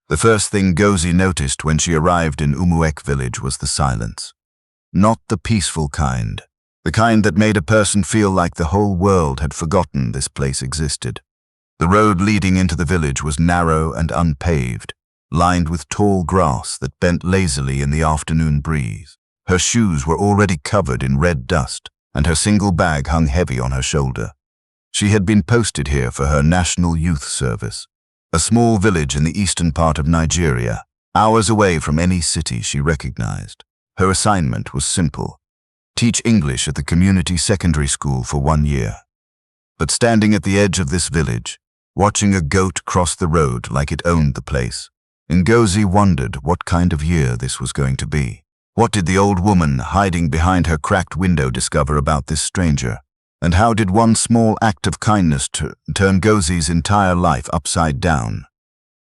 The first thing Ngozi noticed when she arrived in Umuek village was the silence. Not the peaceful kind. The kind that made a person feel like the whole world had forgotten this place existed. The road leading into the village was narrow and unpaved, lined with tall grass that bent lazily in the afternoon breeze. Her shoes were already covered in red dust, and her single bag hung heavy on her shoulder. She had been posted here for her National Youth Service, a small village in the eastern part of Nigeria, hours away from any city she recognized. Her assignment was simple: teach English at the community secondary school for 1 year. But standing at the edge of this village, watching a goat cross the road like it owned the place, Ngozi wondered what kind of year this was going to be. What did the old woman hiding behind her cracked window discover about this stranger? And how did one small act of kindness turn Ngozi's entire life upside down?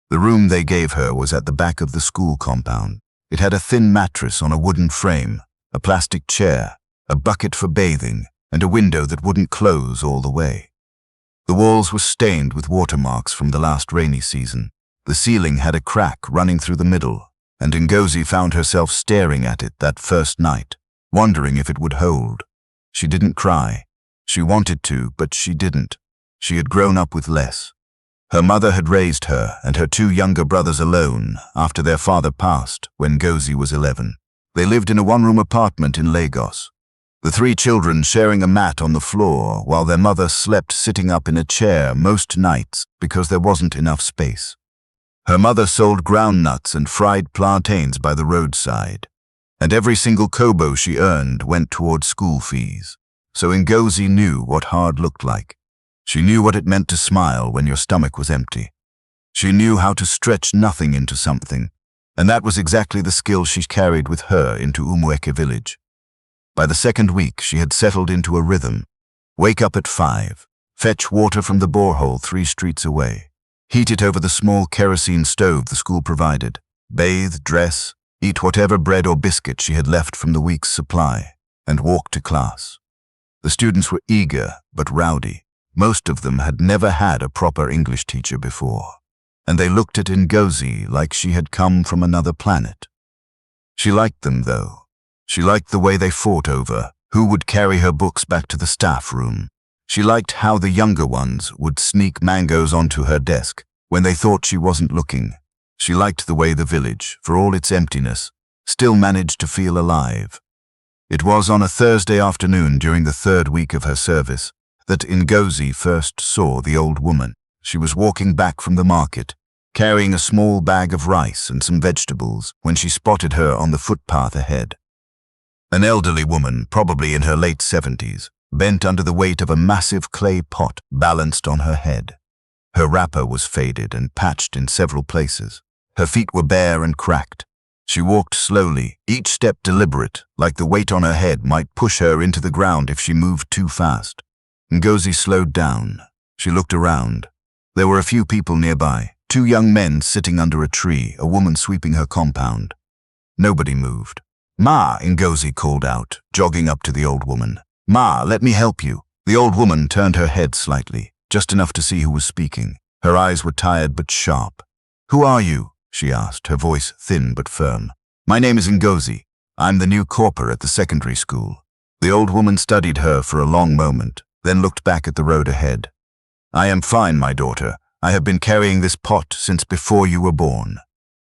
The room they gave her was at the back of the school compound. It had a thin mattress on a wooden frame, a plastic chair, a bucket for bathing, and a window that wouldn't close all the way. The walls were stained with watermarks from the last rainy season. The ceiling had a crack running through the middle, and Ngozi found herself staring at it that first night, wondering if it would hold. She didn't cry. She wanted to, but she didn't. She had grown up with less. Her mother had raised her and her 2 younger brothers alone after their father passed when Ngozi was 11. They lived in a 1-room apartment in Lagos, the 3 children sharing a mat on the floor while their mother slept sitting up in a chair most nights because there wasn't enough space. Her mother sold groundnuts and fried plantains by the roadside, and every single kobo she earned went toward school fees. So Ngozi knew what hard looked like. She knew what it meant to smile when your stomach was empty. She knew how to stretch nothing into something, and that was exactly the skill she carried with her into Umueke village. By the 2nd week, she had settled into a rhythm. Wake up at 5, fetch water from the borehole 3 streets away, heat it over the small kerosene stove the school provided, bathe, dress, eat whatever bread or biscuit she had left from the week's supply, and walk to class. The students were eager but rowdy. Most of them had never had a proper English teacher before, and they looked at Ngozi like she had come from another planet. She liked them, though. She liked the way they fought over who would carry her books back to the staff room. She liked how the younger ones would sneak mangoes onto her desk when they thought she wasn't looking. She liked the way the village, for all its emptiness, still managed to feel alive. It was on a Thursday afternoon during the 3rd week of her service that Ngozi first saw the old woman. She was walking back from the market, carrying a small bag of rice and some vegetables, when she spotted her on the footpath ahead. An elderly woman, probably in her late 70s, bent under the weight of a massive clay pot balanced on her head. Her wrapper was faded and patched in several places. Her feet were bare and cracked. She walked slowly, each step deliberate, like the weight on her head might push her into the ground if she moved too fast. Ngozi slowed down. She looked around. There were a few people nearby, 2 young men sitting under a tree, a woman sweeping her compound. Nobody moved. "Ma," Ngozi called out, jogging up to the old woman. "Ma, let me help you." The old woman turned her head slightly, just enough to see who was speaking. Her eyes were tired but sharp. "Who are you?" she asked, her voice thin but firm. "My name is Ngozi. I'm the new corper at the secondary school." The old woman studied her for a long moment, then looked back at the road ahead. "I am fine, my daughter. I have been carrying this pot since before you were born."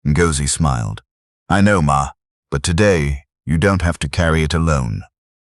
Ngozi smiled. "I know, Ma, but today you don't have to carry it alone."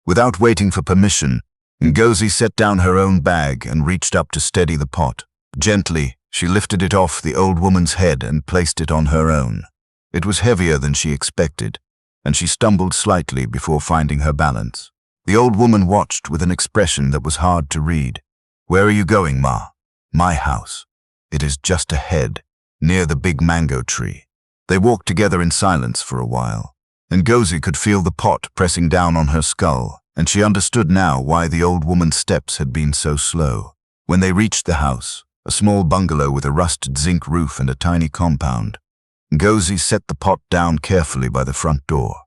Without waiting for permission, Ngozi set down her own bag and reached up to steady the pot. Gently, she lifted it off the old woman's head and placed it on her own. It was heavier than she expected, and she stumbled slightly before finding her balance. The old woman watched with an expression that was hard to read. "Where are you going, Ma?" "My house. It is just ahead, near the big mango tree." They walked together in silence for a while. Ngozi could feel the pot pressing down on her skull, and she understood now why the old woman's steps had been so slow. When they reached the house, a small bungalow with a rusted zinc roof and a tiny compound, Ngozi set the pot down carefully by the front door.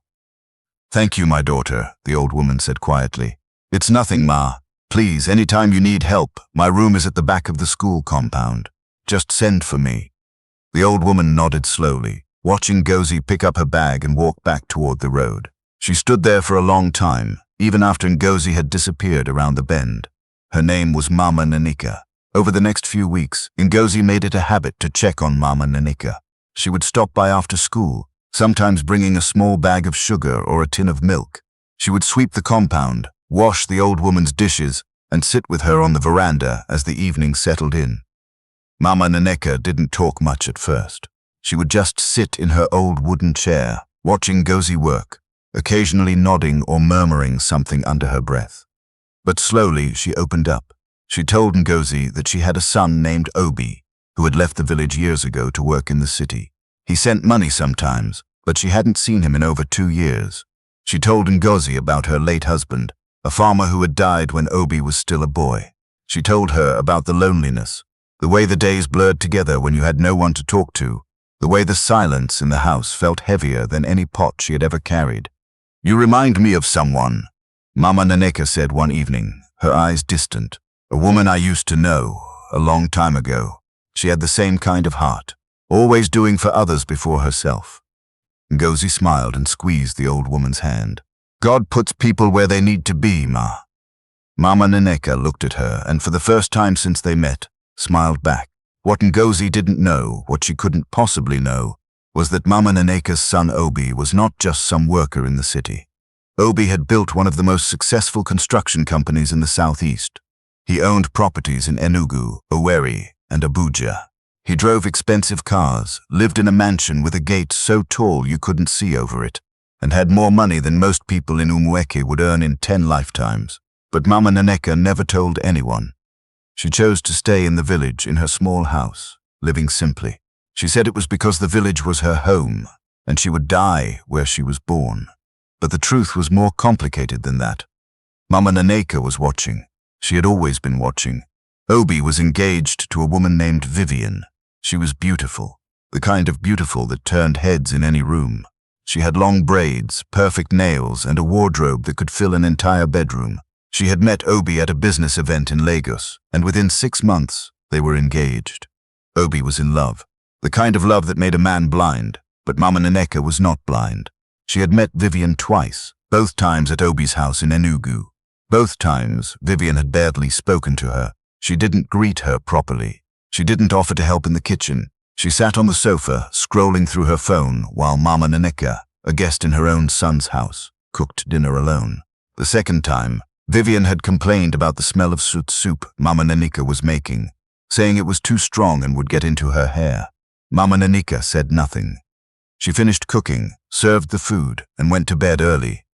"Thank you, my daughter," the old woman said quietly. "It's nothing, Ma. Please, anytime you need help, my room is at the back of the school compound. Just send for me." The old woman nodded slowly, watching Ngozi pick up her bag and walk back toward the road. She stood there for a long time, even after Ngozi had disappeared around the bend. Her name was Mama Nanika. Over the next few weeks, Ngozi made it a habit to check on Mama Nanika. She would stop by after school, sometimes bringing a small bag of sugar or a tin of milk. She would sweep the compound, wash the old woman's dishes, and sit with her on the veranda as the evening settled in. Mama Nanika didn't talk much at first. She would just sit in her old wooden chair, watching Ngozi work, occasionally nodding or murmuring something under her breath. But slowly she opened up. She told Ngozi that she had a son named Obi, who had left the village years ago to work in the city. He sent money sometimes, but she hadn't seen him in over 2 years. She told Ngozi about her late husband, a farmer who had died when Obi was still a boy. She told her about the loneliness, the way the days blurred together when you had no one to talk to, the way the silence in the house felt heavier than any pot she had ever carried. "You remind me of someone," Mama Nanika said one evening, her eyes distant. "A woman I used to know, a long time ago. She had the same kind of heart, always doing for others before herself." Ngozi smiled and squeezed the old woman's hand. "God puts people where they need to be, Ma." Mama Nanika looked at her and for the first time since they met, smiled back. What Ngozi didn't know, what she couldn't possibly know, was that Mama Naneka's son Obi was not just some worker in the city. Obi had built one of the most successful construction companies in the southeast. He owned properties in Enugu, Owerri, and Abuja. He drove expensive cars, lived in a mansion with a gate so tall you couldn't see over it, and had more money than most people in Umueke would earn in 10 lifetimes. But Mama Nanika never told anyone. She chose to stay in the village in her small house, living simply. She said it was because the village was her home, and she would die where she was born. But the truth was more complicated than that. Mama Nanika was watching. She had always been watching. Obi was engaged to a woman named Vivian. She was beautiful, the kind of beautiful that turned heads in any room. She had long braids, perfect nails, and a wardrobe that could fill an entire bedroom. She had met Obi at a business event in Lagos, and within 6 months, they were engaged. Obi was in love, the kind of love that made a man blind, but Mama Nanika was not blind. She had met Vivian twice, both times at Obi's house in Enugu. Both times, Vivian had barely spoken to her. She didn't greet her properly. She didn't offer to help in the kitchen. She sat on the sofa, scrolling through her phone, while Mama Nanika, a guest in her own son's house, cooked dinner alone. The second time, Vivian had complained about the smell of soup Mama Nanika was making, saying it was too strong and would get into her hair. Mama Nanika said nothing. She finished cooking, served the food, and went to bed early.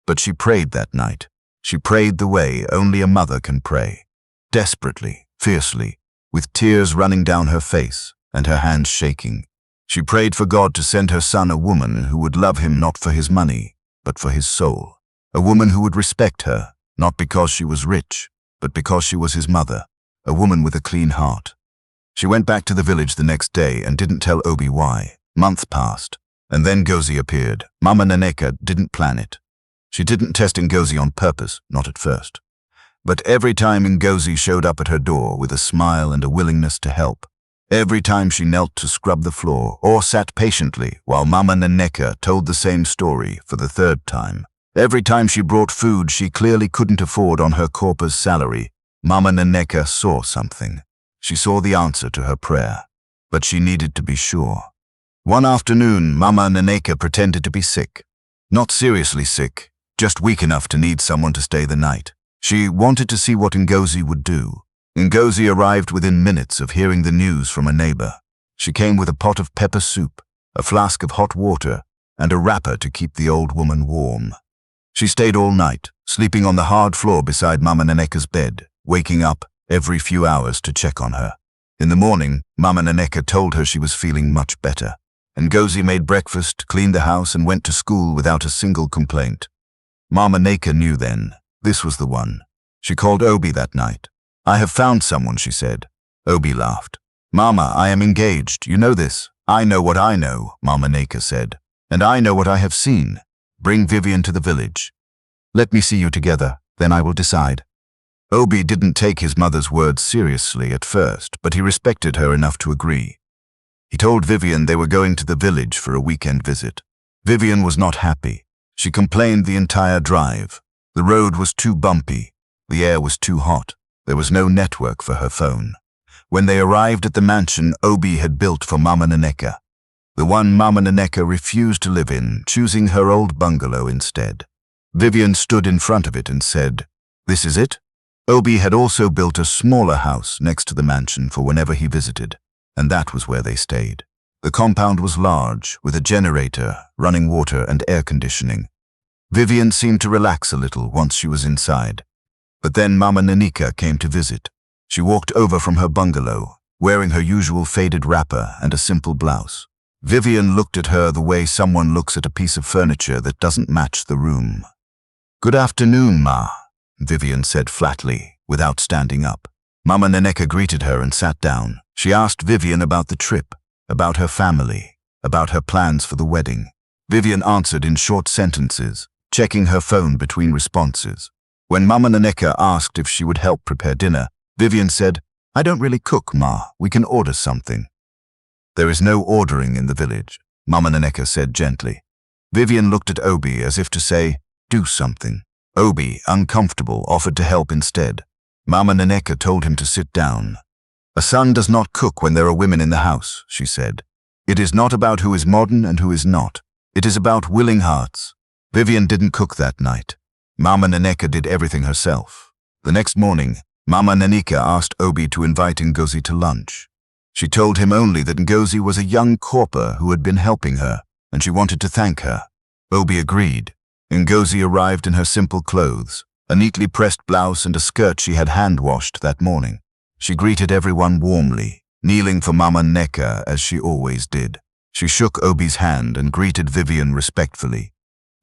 But she prayed that night. She prayed the way only a mother can pray. Desperately, fiercely, with tears running down her face and her hands shaking. She prayed for God to send her son a woman who would love him not for his money, but for his soul. A woman who would respect her, not because she was rich, but because she was his mother. A woman with a clean heart. She went back to the village the next day and didn't tell Obi why. Months passed, and then Ngozi appeared. Mama Nanika didn't plan it. She didn't test Ngozi on purpose, not at first. But every time Ngozi showed up at her door with a smile and a willingness to help, every time she knelt to scrub the floor or sat patiently while Mama Nanika told the same story for the 3rd time, every time she brought food she clearly couldn't afford on her corpus salary, Mama Nanika saw something. She saw the answer to her prayer, but she needed to be sure. One afternoon, Mama Nanika pretended to be sick. Not seriously sick, just weak enough to need someone to stay the night. She wanted to see what Ngozi would do. Ngozi arrived within minutes of hearing the news from a neighbor. She came with a pot of pepper soup, a flask of hot water, and a wrapper to keep the old woman warm. She stayed all night, sleeping on the hard floor beside Mama Naneka's bed, waking up every few hours to check on her. In the morning, Mama Nanika told her she was feeling much better. Ngozi made breakfast, cleaned the house, and went to school without a single complaint. Mama Nanika knew then. This was the one. She called Obi that night. "I have found someone," she said. Obi laughed. "Mama, I am engaged. You know this." "I know what I know," Mama Naika said. "And I know what I have seen. Bring Vivian to the village. Let me see you together, then I will decide." Obi didn't take his mother's words seriously at first, but he respected her enough to agree. He told Vivian they were going to the village for a weekend visit. Vivian was not happy. She complained the entire drive. The road was too bumpy. The air was too hot. There was no network for her phone. When they arrived at the mansion Obi had built for Mama Naneka, the one Mama Naneka refused to live in, choosing her old bungalow instead. Vivian stood in front of it and said, "This is it?" Obi had also built a smaller house next to the mansion for whenever he visited, and that was where they stayed. The compound was large, with a generator, running water and air conditioning. Vivian seemed to relax a little once she was inside. But then Mama Naneka came to visit. She walked over from her bungalow, wearing her usual faded wrapper and a simple blouse. Vivian looked at her the way someone looks at a piece of furniture that doesn't match the room. "Good afternoon, Ma," Vivian said flatly, without standing up. Mama Naneka greeted her and sat down. She asked Vivian about the trip, about her family, about her plans for the wedding. Vivian answered in short sentences, checking her phone between responses. When Mama Naneka asked if she would help prepare dinner, Vivian said, "I don't really cook, Ma. We can order something." "There is no ordering in the village," Mama Naneka said gently. Vivian looked at Obi as if to say, "Do something." Obi, uncomfortable, offered to help instead. Mama Naneka told him to sit down. "A son does not cook when there are women in the house," she said. "It is not about who is modern and who is not. It is about willing hearts." Vivian didn't cook that night. Mama Naneka did everything herself. The next morning, Mama Naneka asked Obi to invite Ngozi to lunch. She told him only that Ngozi was a young corper who had been helping her, and she wanted to thank her. Obi agreed. Ngozi arrived in her simple clothes, a neatly pressed blouse and a skirt she had hand-washed that morning. She greeted everyone warmly, kneeling for Mama Naneka as she always did. She shook Obi's hand and greeted Vivian respectfully.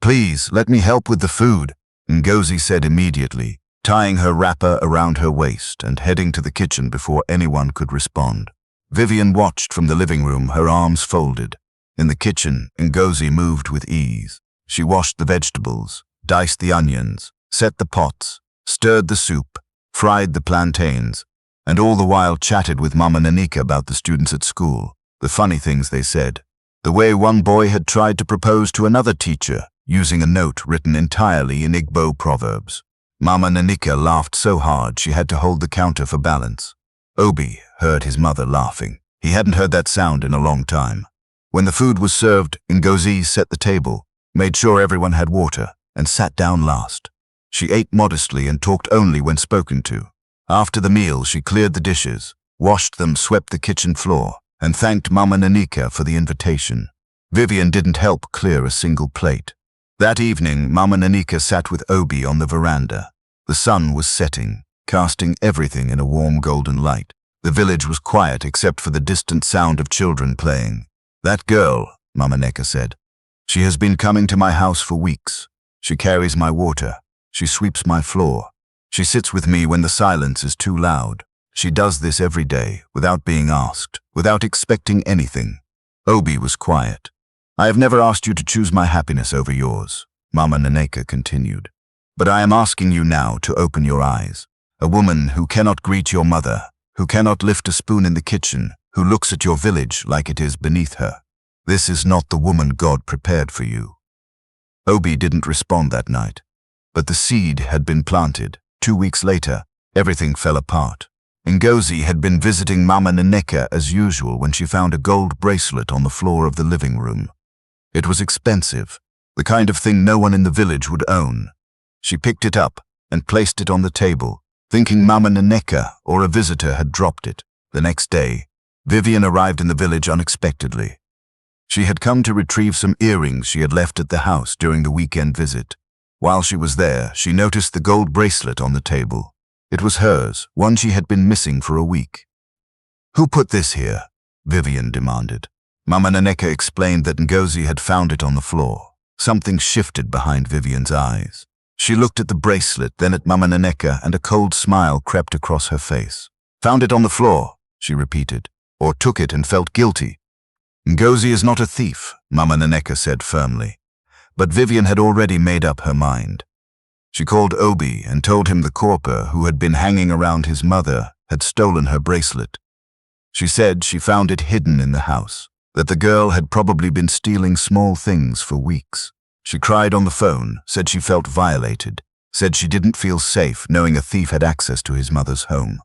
"Please, let me help with the food," Ngozi said immediately, tying her wrapper around her waist and heading to the kitchen before anyone could respond. Vivian watched from the living room, her arms folded. In the kitchen, Ngozi moved with ease. She washed the vegetables, diced the onions, set the pots, stirred the soup, fried the plantains, and all the while chatted with Mama Naneka about the students at school, the funny things they said, the way one boy had tried to propose to another teacher, using a note written entirely in Igbo proverbs. Mama Naneka laughed so hard she had to hold the counter for balance. Obi heard his mother laughing. He hadn't heard that sound in a long time. When the food was served, Ngozi set the table, made sure everyone had water, and sat down last. She ate modestly and talked only when spoken to. After the meal, she cleared the dishes, washed them, swept the kitchen floor, and thanked Mama Naneka for the invitation. Vivian didn't help clear a single plate. That evening, Mama Naneka sat with Obi on the veranda. The sun was setting, casting everything in a warm golden light. The village was quiet except for the distant sound of children playing. "That girl," Mama Naneka said. "She has been coming to my house for weeks. She carries my water. She sweeps my floor. She sits with me when the silence is too loud. She does this every day, without being asked, without expecting anything." Obi was quiet. "I have never asked you to choose my happiness over yours," Mama Naneka continued. "But I am asking you now to open your eyes. A woman who cannot greet your mother, who cannot lift a spoon in the kitchen, who looks at your village like it is beneath her. This is not the woman God prepared for you." Obi didn't respond that night, but the seed had been planted. 2 weeks later, everything fell apart. Ngozi had been visiting Mama Naneka as usual when she found a gold bracelet on the floor of the living room. It was expensive, the kind of thing no one in the village would own. She picked it up and placed it on the table, thinking Mama Naneka or a visitor had dropped it. The next day, Vivian arrived in the village unexpectedly. She had come to retrieve some earrings she had left at the house during the weekend visit. While she was there, she noticed the gold bracelet on the table. It was hers, one she had been missing for a week. "Who put this here?" Vivian demanded. Mama Naneka explained that Ngozi had found it on the floor. Something shifted behind Vivian's eyes. She looked at the bracelet, then at Mama Naneka, and a cold smile crept across her face. "Found it on the floor," she repeated, "or took it and felt guilty." "Ngozi is not a thief," Mama Naneka said firmly. But Vivian had already made up her mind. She called Obi and told him the corper who had been hanging around his mother had stolen her bracelet. She said she found it hidden in the house, that the girl had probably been stealing small things for weeks. She cried on the phone, said she felt violated, said she didn't feel safe knowing a thief had access to his mother's home.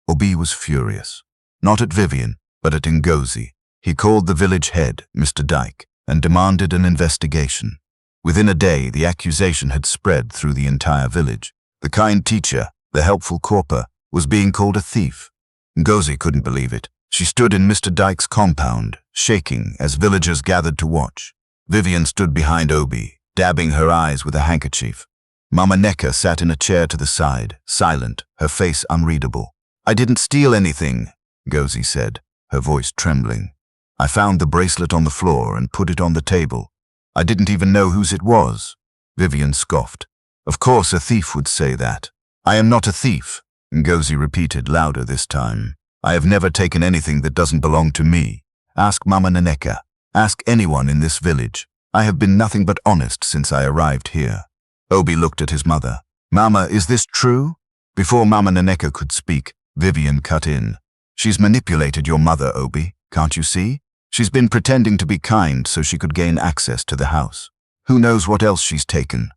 Obi was furious. Not at Vivian, but at Ngozi. He called the village head, Mr. Dyke, and demanded an investigation. Within a day, the accusation had spread through the entire village. The kind teacher, the helpful corper, was being called a thief. Ngozi couldn't believe it. She stood in Mr. Dyke's compound, shaking as villagers gathered to watch. Vivian stood behind Obi, dabbing her eyes with a handkerchief. Mama Neka sat in a chair to the side, silent, her face unreadable. "I didn't steal anything," Ngozi said, her voice trembling. "I found the bracelet on the floor and put it on the table. I didn't even know whose it was." Vivian scoffed. "Of course a thief would say that." "I am not a thief," Ngozi repeated louder this time. "I have never taken anything that doesn't belong to me. Ask Mama Naneka. Ask anyone in this village. I have been nothing but honest since I arrived here." Obi looked at his mother. "Mama, is this true?" Before Mama Naneka could speak, Vivian cut in. "She's manipulated your mother, Obi, can't you see? She's been pretending to be kind so she could gain access to the house. Who knows what else she's taken?"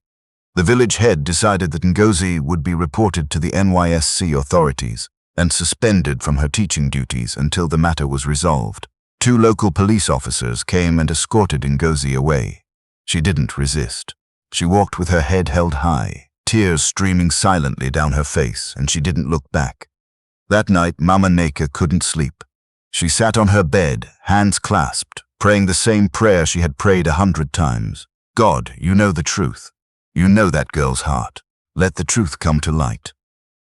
The village head decided that Ngozi would be reported to the NYSC authorities and suspended from her teaching duties until the matter was resolved. 2 local police officers came and escorted Ngozi away. She didn't resist. She walked with her head held high, tears streaming silently down her face, and she didn't look back. That night, Mama Neka couldn't sleep. She sat on her bed, hands clasped, praying the same prayer she had prayed 100 times. "God, you know the truth. You know that girl's heart. Let the truth come to light."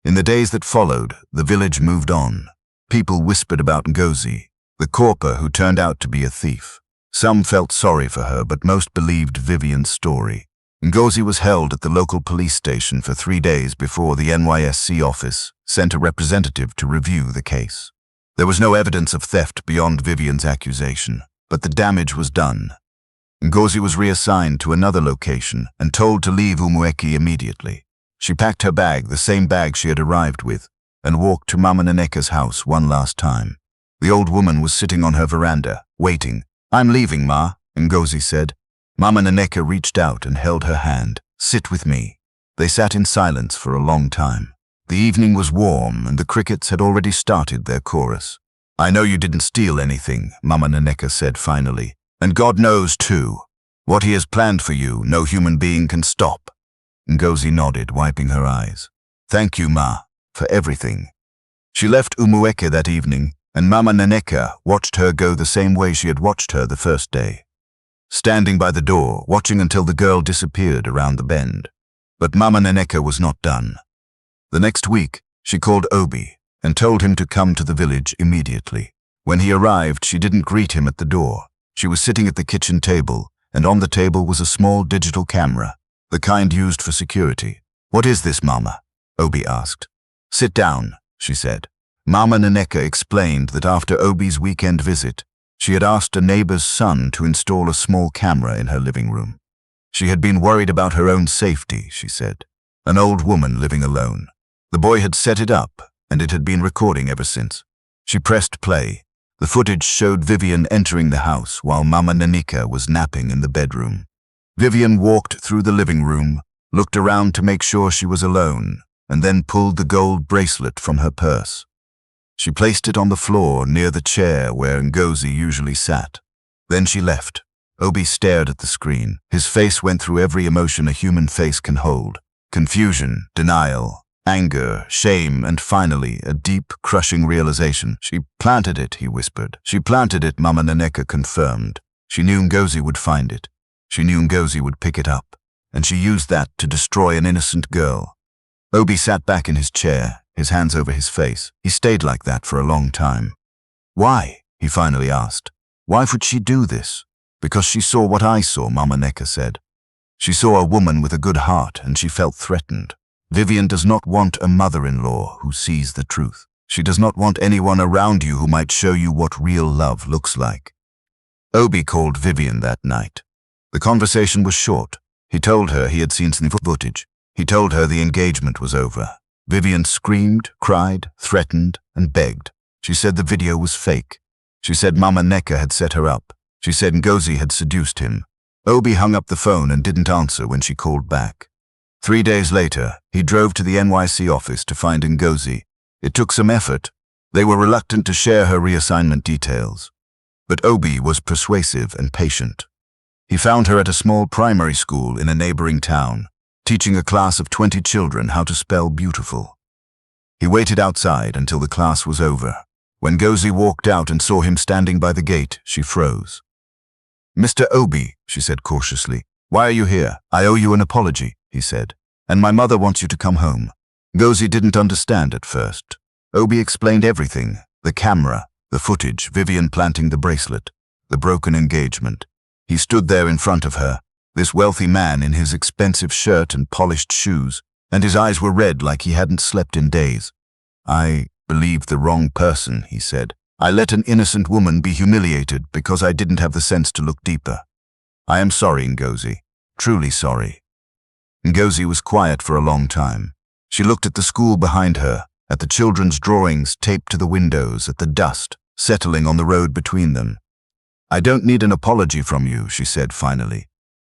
In the days that followed, the village moved on. People whispered about Ngozi, the corper who turned out to be a thief. Some felt sorry for her, but most believed Vivian's story. Ngozi was held at the local police station for 3 days before the NYSC office sent a representative to review the case. There was no evidence of theft beyond Vivian's accusation, but the damage was done. Ngozi was reassigned to another location and told to leave Umueki immediately. She packed her bag, the same bag she had arrived with, and walked to Mama Naneka's house one last time. The old woman was sitting on her veranda, waiting. "I'm leaving, Ma," Ngozi said. Mama Naneka reached out and held her hand. "Sit with me." They sat in silence for a long time. The evening was warm and the crickets had already started their chorus. "I know you didn't steal anything," Mama Naneka said finally. "And God knows, too. What he has planned for you, no human being can stop." Ngozi nodded, wiping her eyes. "Thank you, Ma, for everything." She left Umueke that evening, and Mama Naneka watched her go the same way she had watched her the first day. Standing by the door, watching until the girl disappeared around the bend. But Mama Naneka was not done. The next week, she called Obi and told him to come to the village immediately. When he arrived, she didn't greet him at the door. She was sitting at the kitchen table, and on the table was a small digital camera, the kind used for security. "What is this, Mama?" Obi asked. "Sit down," she said. Mama Naneka explained that after Obi's weekend visit, she had asked a neighbor's son to install a small camera in her living room. She had been worried about her own safety, she said. An old woman living alone. The boy had set it up, and it had been recording ever since. She pressed play. The footage showed Vivian entering the house while Mama Naneka was napping in the bedroom. Vivian walked through the living room, looked around to make sure she was alone, and then pulled the gold bracelet from her purse. She placed it on the floor near the chair where Ngozi usually sat. Then she left. Obi stared at the screen. His face went through every emotion a human face can hold. Confusion, denial, anger, shame, and finally, a deep, crushing realization. "She planted it," he whispered. "She planted it," Mama Naneka confirmed. She knew Ngozi would find it. She knew Ngozi would pick it up, and she used that to destroy an innocent girl. Obi sat back in his chair, his hands over his face. He stayed like that for a long time. "Why?" he finally asked. "Why would she do this?" "Because she saw what I saw," Mama Neka said. "She saw a woman with a good heart, and she felt threatened. Vivian does not want a mother-in-law who sees the truth. She does not want anyone around you who might show you what real love looks like." Obi called Vivian that night. The conversation was short. He told her he had seen some footage. He told her the engagement was over. Vivian screamed, cried, threatened, and begged. She said the video was fake. She said Mama Neka had set her up. She said Ngozi had seduced him. Obi hung up the phone and didn't answer when she called back. 3 days later, he drove to the NYC office to find Ngozi. It took some effort. They were reluctant to share her reassignment details. But Obi was persuasive and patient. He found her at a small primary school in a neighboring town, teaching a class of 20 children how to spell beautiful. He waited outside until the class was over. When Ngozi walked out and saw him standing by the gate, she froze. "Mr. Obi," she said cautiously, "why are you here? I owe you an apology," he said, "and my mother wants you to come home." Ngozi didn't understand at first. Obi explained everything: the camera, the footage, Vivian planting the bracelet, the broken engagement. He stood there in front of her, this wealthy man in his expensive shirt and polished shoes, and his eyes were red like he hadn't slept in days. "I believed the wrong person," he said. "I let an innocent woman be humiliated because I didn't have the sense to look deeper. I am sorry, Ngozi. Truly sorry." Ngozi was quiet for a long time. She looked at the school behind her, at the children's drawings taped to the windows, at the dust settling on the road between them. "I don't need an apology from you," she said finally.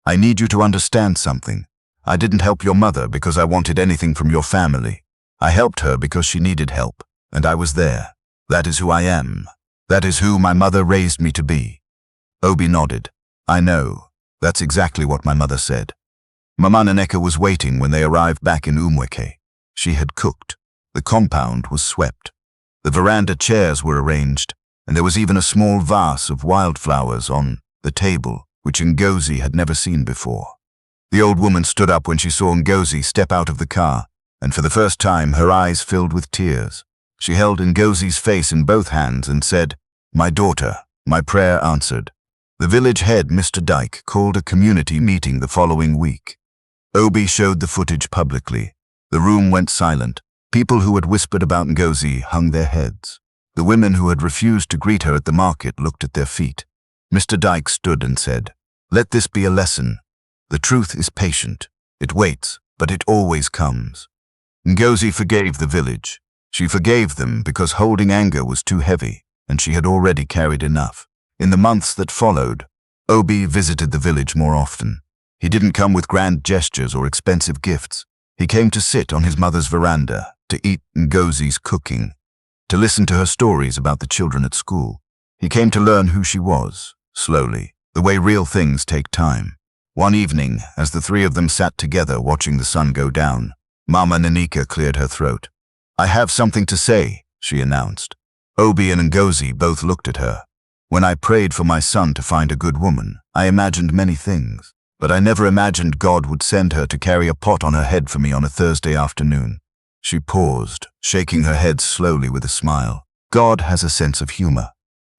"I need you to understand something. I didn't help your mother because I wanted anything from your family. I helped her because she needed help, and I was there. That is who I am. That is who my mother raised me to be." Obi nodded. "I know. That's exactly what my mother said." Mama Neka was waiting when they arrived back in Umweke. She had cooked. The compound was swept. The veranda chairs were arranged, and there was even a small vase of wildflowers on the table, which Ngozi had never seen before. The old woman stood up when she saw Ngozi step out of the car, and for the first time her eyes filled with tears. She held Ngozi's face in both hands and said, "My daughter." My prayer answered. The village head, Mr. Dyke, called a community meeting the following week. Obi showed the footage publicly. The room went silent. People who had whispered about Ngozi hung their heads. The women who had refused to greet her at the market looked at their feet. Mr. Dyke stood and said, "Let this be a lesson. The truth is patient. It waits, but it always comes." Ngozi forgave the village. She forgave them because holding anger was too heavy, and she had already carried enough. In the months that followed, Obi visited the village more often. He didn't come with grand gestures or expensive gifts. He came to sit on his mother's veranda, to eat Ngozi's cooking, to listen to her stories about the children at school. He came to learn who she was, slowly, the way real things take time. One evening, as the three of them sat together watching the sun go down, Mama Neka cleared her throat. "I have something to say," she announced. Obi and Ngozi both looked at her. "When I prayed for my son to find a good woman, I imagined many things, but I never imagined God would send her to carry a pot on her head for me on a Thursday afternoon." She paused, shaking her head slowly with a smile. "God has a sense of humor."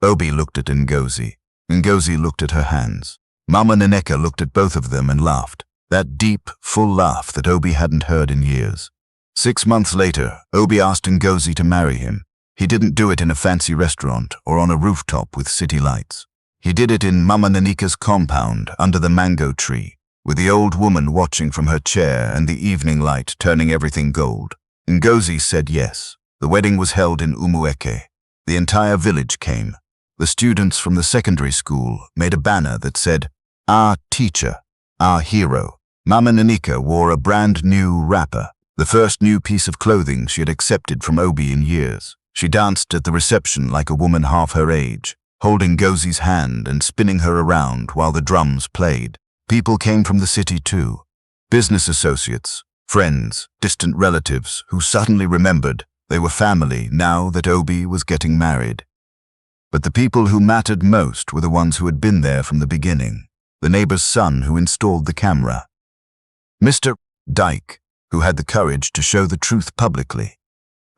Obi looked at Ngozi. Ngozi looked at her hands. Mama Neka looked at both of them and laughed, that deep, full laugh that Obi hadn't heard in years. 6 months later, Obi asked Ngozi to marry him. He didn't do it in a fancy restaurant or on a rooftop with city lights. He did it in Mama Neka's compound under the mango tree, with the old woman watching from her chair and the evening light turning everything gold. Ngozi said yes. The wedding was held in Umweke. The entire village came. The students from the secondary school made a banner that said, "Our teacher, our hero." Mama Neka wore a brand new wrapper, the first new piece of clothing she had accepted from Obi in years. She danced at the reception like a woman half her age, holding Ngozi's hand and spinning her around while the drums played. People came from the city too. Business associates, friends, distant relatives who suddenly remembered they were family now that Obi was getting married. But the people who mattered most were the ones who had been there from the beginning. The neighbor's son who installed the camera. Mr. Dyke, who had the courage to show the truth publicly.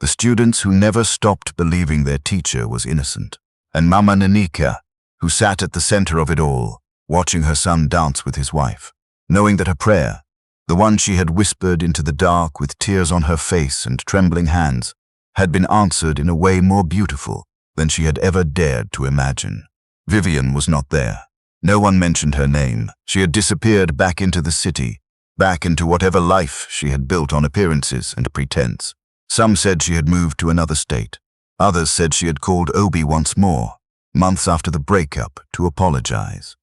The students who never stopped believing their teacher was innocent. And Mama Neka, who sat at the center of it all, watching her son dance with his wife, knowing that her prayer, the one she had whispered into the dark with tears on her face and trembling hands, had been answered in a way more beautiful than she had ever dared to imagine. Vivian was not there. No one mentioned her name. She had disappeared back into the city, back into whatever life she had built on appearances and pretense. Some said she had moved to another state. Others said she had called Obi once more, months after the breakup, to apologize.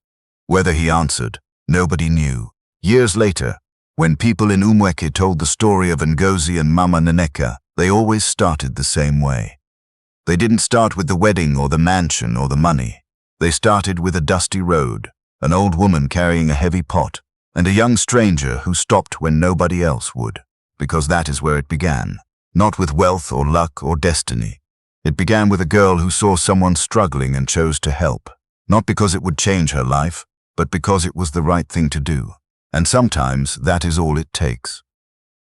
Whether he answered, nobody knew. Years later, when people in Umweke told the story of Ngozi and Mama Nneka, they always started the same way. They didn't start with the wedding or the mansion or the money. They started with a dusty road, an old woman carrying a heavy pot, and a young stranger who stopped when nobody else would, because that is where it began, not with wealth or luck or destiny. It began with a girl who saw someone struggling and chose to help, not because it would change her life, but because it was the right thing to do. And sometimes that is all it takes.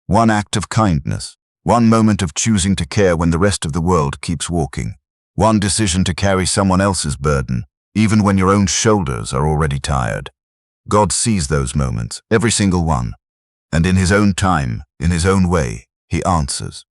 One act of kindness, one moment of choosing to care when the rest of the world keeps walking, one decision to carry someone else's burden, even when your own shoulders are already tired. God sees those moments, every single one, and in His own time, in His own way, He answers.